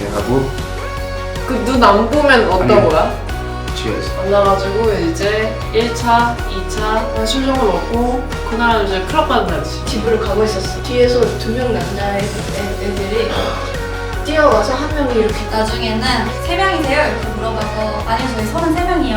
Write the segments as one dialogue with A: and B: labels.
A: 이렇게 하고.
B: 그 눈 안 보면 어떤
A: 아니.
B: 거야?
A: 취해서.
B: 만나가지고 이제 1차, 2차 술정을 먹고 그날은 이제 클럽 가는 날이지.
C: 집으로 가고 있었어. 뒤에서 2명 남자애들이 뛰어와서 한 명이 이렇게
D: 나중에는 3명이세요? 이렇게 물어봐서 아니요 저희 33명이요.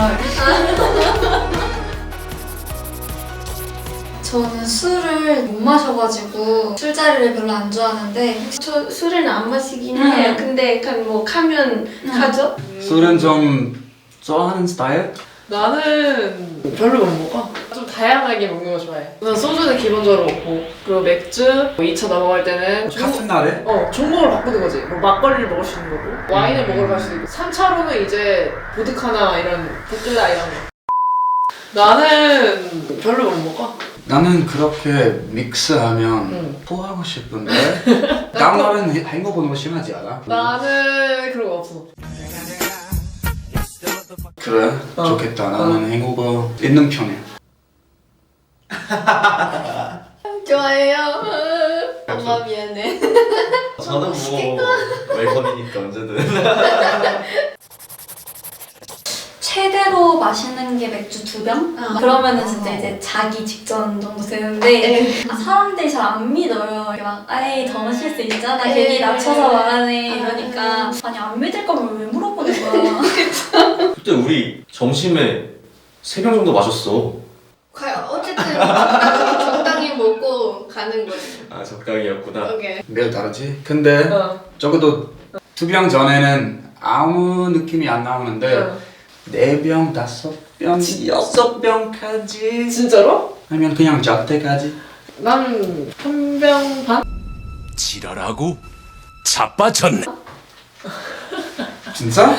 D: 저는 술을 못 마셔가지고 술자리를 별로 안 좋아하는데
C: 저 술은 안 마시긴 해요. 근데 약간 뭐 가면 가죠?
A: 술은 좀 좋아하는 스타일?
B: 나는 별로 못 먹어. 좀 다양하게 먹는 거 좋아해. 우선 소주는 기본적으로 먹고 그리고 맥주 2차 넘어갈 때는
A: 같은 날에?
B: 종목을 바꾸는 거지. 뭐 막걸리를 먹을 수 있는 거고 와인을 먹으러 갈 수 있고 3차로는 이제 보드카나 이런 보틀라 이런 거. 나는 별로 못 먹어.
A: 나는 그렇게 믹스하면 토하고 싶은데 다음날은 행거 보는 거 심하지 않아?
B: 나는 그런 거 없어.
A: 그래? 좋겠다. 나는 행오버 있는 편이야.
C: 좋아해요. 엄마 미안해.
E: 저는 뭐 웰컴이니까 언제든.
D: 최대로 마시는 게 맥주 2병? 그러면은 진짜 이제 자기 직전 정도 되는데 사람들이 잘 안 믿어요. 막 아이 더 마실 수 있잖아. 괜히 낮춰서 말하네 이러니까 아니 안 믿을 거면 왜 물어보는 거야.
E: 그때 우리 점심에 3병 정도 마셨어.
C: 어쨌든 적당히 먹고 가는 거예요.
E: 아 적당히였구나.
C: 오케이.
A: 매일 다르지? 근데 적어도 2병 전에는 아무 느낌이 안 나오는데 4병, 5병, 6병까지
B: 진짜로?
A: 아니면 그냥 적대까지.
B: 난 1병 반?
F: 지랄하고 자빠졌네.
A: 진짜?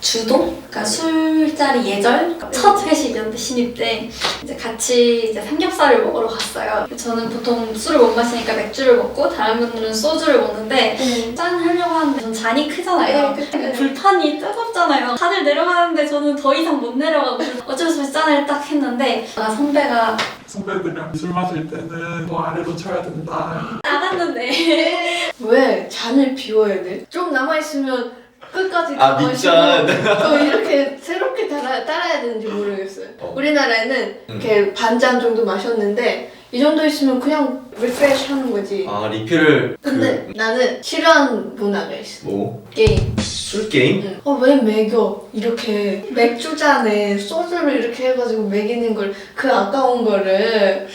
D: 주도? 그러니까 술자리 예절? 첫 회식이었는데 신입 때 이제 같이 이제 삼겹살을 먹으러 갔어요. 저는 보통 술을 못 마시니까 맥주를 먹고 다른 분들은 소주를 먹는데 짠 하려고 하는데 전 잔이 크잖아요. 불판이 뜨겁잖아요. 다들 내려가는데 저는 더 이상 못 내려가고 어쩔 수 없이 짠을 딱 했는데 선배가
G: 선배들이랑 술 마실 때는 더 아래로 쳐야 된다.
D: 나갔는데
C: 왜 잔을 비워야 돼? 좀 남아있으면 끝까지
E: 아,
C: 더
E: 밑잔.
C: 마시고 또 이렇게 새롭게 따라야 되는지 모르겠어요. 우리나라에는 이렇게 반잔 정도 마셨는데 이 정도 있으면 그냥 리프레시 하는 거지.
E: 아 리필을
C: 근데 나는 싫어하는 문화가 있어.
E: 뭐?
C: 게임.
E: 술 게임?
C: 왜 먹여? 이렇게 맥주잔에 소주를 이렇게 해가지고 먹이는 걸 그 아까운 거를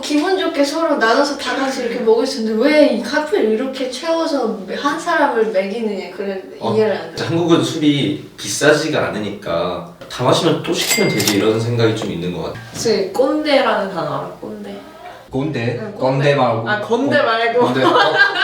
C: 기분 좋게 서로 나눠서 다 같이 이렇게 먹을 수 있는데 왜 하필 이렇게 채워서 한 사람을 먹이느냐 그래 이해를 안 해.
E: 한국은 술이 비싸지가 않으니까 다 마시면 또 시키면 되지 이런 생각이 좀 있는 것 같아.
B: 혹시 꼰대라는 단어 알아? 꼰대.
A: 꼰대?
B: 응,
A: 꼰대 말고.
B: 건대 말고.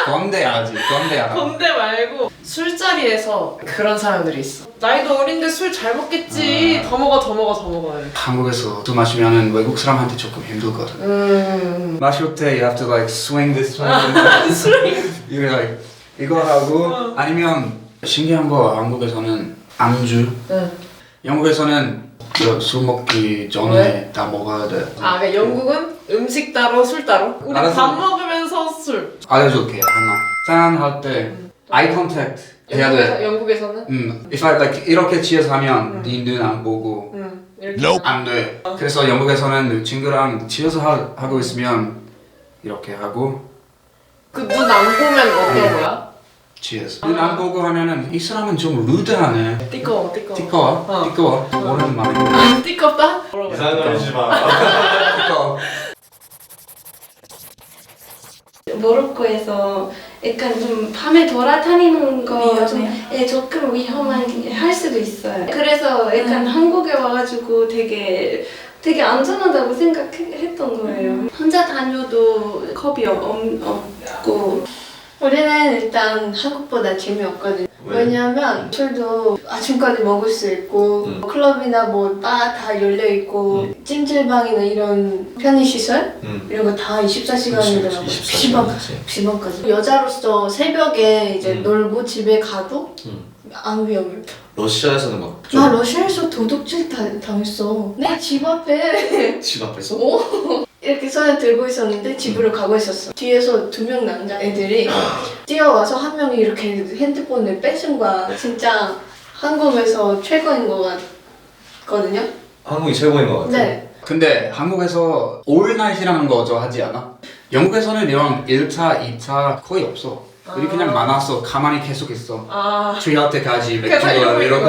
A: 꼰대 알지? 꼰대 알아.
B: 건대 말고 술자리에서 그런 사람들이 있어. 나이도 어린데 술 잘 먹겠지. 더 먹어 더 먹어 더 먹어.
A: 한국에서 술 마시면은 외국 사람한테 조금 힘들거든. 마실 때 you have to like swing this way. 이거 like 이거 하고 아니면 신기한 거 한국에서는 안주. 영국에서는 술 먹기 전에
B: 왜?
A: 다 먹어야 돼.
B: 그러니까 영국은 음식 따로 술 따로. 우리
A: 알았어.
B: 밥 먹으면서 술.
A: 알려줄게 하나. 짠 할 때 eye contact 해야 돼.
B: 영국에서는?
A: If I like 이렇게 취해서 하면 네 눈 안 보고
B: 이렇게.
A: 안 돼. 그래서 영국에서는 친구랑 취해서 하고 있으면 이렇게 하고
B: 그 눈 안 보면 어떤 거야?
A: 취해서 눈 안 보고 하면은 이 사람은 좀 루드하네.
B: 띠꺼워.
A: 띠꺼워. 모르는 말이야.
B: 띠껍다?
E: 이상한 거 하지 마.
A: 띠꺼워.
C: 모로코에서 약간 좀 밤에 돌아다니는 거 좀 조금 위험한 할 수도 있어요. 그래서 약간 한국에 와가지고 되게 안전하다고 생각했던 거예요. 혼자 다녀도 겁이 없고 우리는 일단 한국보다 재미없거든요.
E: 왜?
C: 왜냐하면 술도 아침까지 먹을 수 있고 클럽이나 뭐 바 다 열려있고 찜질방이나 이런 편의시설 이런 거 다 24시간이더라고요. 10시반까지. 여자로서 새벽에 이제 놀고 집에 가도 안 위험해.
E: 러시아에서는 막
C: 나 러시아에서 도둑질 당했어. 내 집 앞에
E: 집 앞에서?
C: 이렇게 이렇게 손에 들고 있었는데 집으로 가고 있었어. 뒤에서 2명 남자애들이 뛰어와서 한 명이 이렇게 핸드폰을 뺏은 거야. 진짜 한국에서 최고인 거 같거든요.
E: 한국이 최고인 것 같아요.
C: 네.
A: 근데 한국에서 올나잇이라는 거 저 하지 않아? 영국에서는 이런 1차, 2차 거의 없어. 우리 그냥 많았어. 가만히 계속 있어. 취할 때까지
B: 그냥 다
A: 맥주가
B: 이러고 있는
A: 이러고.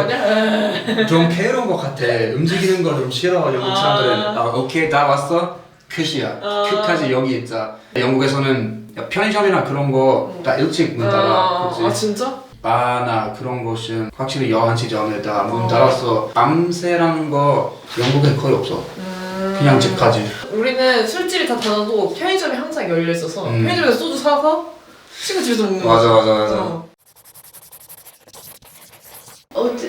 B: 거냐?
A: 좀 괴로운 것 같아. 움직이는 거 좀 싫어. 영국 사람들은. 오케이 다 왔어? 끝이야. 끝까지 여기 있자. 영국에서는 편의점이나 그런 거 다 일찍 문 닫아. 그치?
B: 진짜?
A: 바나 그런 곳은 확실히 11시 전에 다 문 닫았어. 밤새라는 거 영국에 거의 없어. 그냥 집까지.
B: 우리는 술집이 다 닫아도 편의점이 항상 열려 있어서 편의점에서 소주 사서 친구 집에서 먹는 거지.
A: 맞아.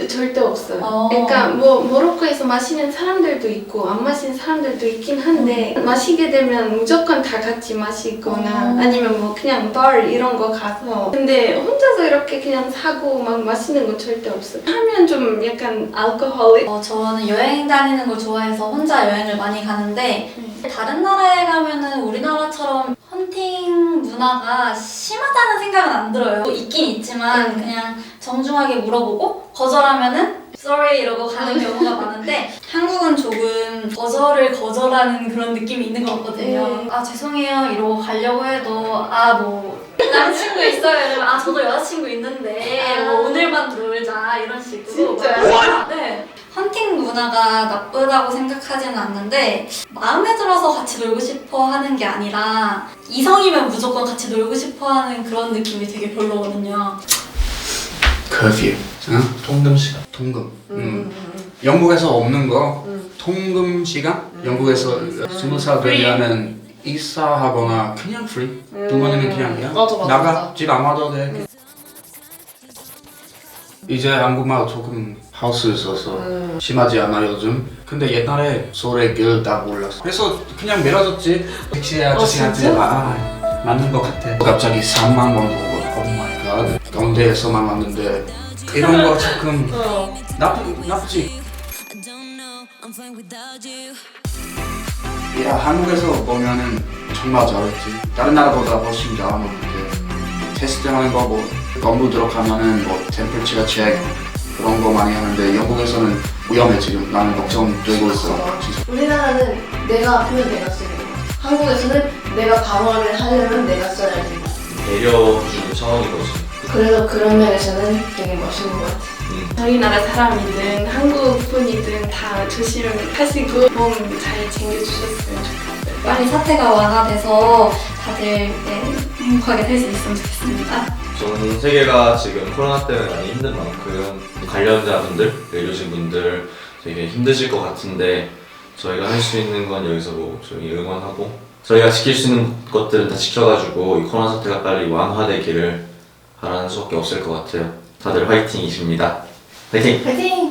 C: 절대 없어요. 그러니까 뭐 모로코에서 마시는 사람들도 있고 안 마시는 사람들도 있긴 한데 마시게 되면 무조건 다 같이 마시거나 아니면 뭐 그냥 bar 이런 거 가서 근데 혼자서 이렇게 그냥 사고 막 마시는 건 절대 없어요. 하면 좀 약간 알코올릭.
D: 저는 여행 다니는 걸 좋아해서 혼자 여행을 많이 가는데 다른 나라에 가면은 우리나라처럼 헌팅 문화가 심하다는 생각은 안 들어요. 있긴 있지만 그냥 정중하게 물어보고 거절하면은 sorry 이러고 가는 경우가 많은데 한국은 조금 거절하는 그런 느낌이 있는 것 같거든요. 아 죄송해요 이러고 가려고 해도 뭐 남자친구 있어요 이러면 저도 여자친구 있는데 뭐 오늘만 놀자 이런 식으로
C: 진짜?
D: 네. 헌팅 문화가 나쁘다고 생각하지는 않는데 마음에 들어서 같이 놀고 싶어 하는 게 아니라 이성이면 무조건 같이 놀고 싶어 하는 그런 느낌이 되게 별로거든요.
A: 커피.
E: 통금 시간.
A: 통금. 영국에서 없는 거. 통금 시간? 영국에서 20살 되면은 이사하거나 그냥 프리. 부모님은 그냥
B: 맞아.
A: 나가 집 안 와도 돼. 이제 한국말 조금 하우스 있어서 심하지 않아 요즘. 근데 옛날에 서울의 길 다 몰랐어. 그래서 그냥 밀어줬지. 택시 아저씨한테 맞는 것 같아. 갑자기 3만 원 보고 오 마이 갓. 가운데에서만 왔는데 이런 거 조금 나쁘지. 야 한국에서 보면은 정말 잘했지. 다른 나라보다 훨씬 잘하는데 테스트하는 거 뭐 건물 들어가면은 뭐 템퍼처 체크 그런 거 많이 하는데 영국에서는 위험해 지금. 나는 걱정되고 있어.
C: 우리나라는 내가 아프면 내가 써야 돼. 한국에서는 내가 방어를 하려면 내가 써야 돼.
E: 배려주는 차원인 거지.
C: 그래서 그런 면에서는 되게 멋있는 것 같아. 저희 나라 사람이든 한국 분이든 다 조심하시고 몸 잘 챙겨주셨으면 좋겠어요.
D: 빨리 사태가 완화돼서 다들 행복하게 될 수 있으면 좋겠습니다.
E: 전 세계가 지금 코로나 때문에 많이 힘든 만큼 관련자분들, 의료진분들 되게 힘드실 것 같은데 저희가 할 수 있는 건 여기서 뭐 저희 응원하고 저희가 지킬 수 있는 것들은 다 지켜가지고 이 코로나 사태가 빨리 완화되기를 바라는 수밖에 없을 것 같아요. 다들 화이팅이십니다. 화이팅!
C: 화이팅!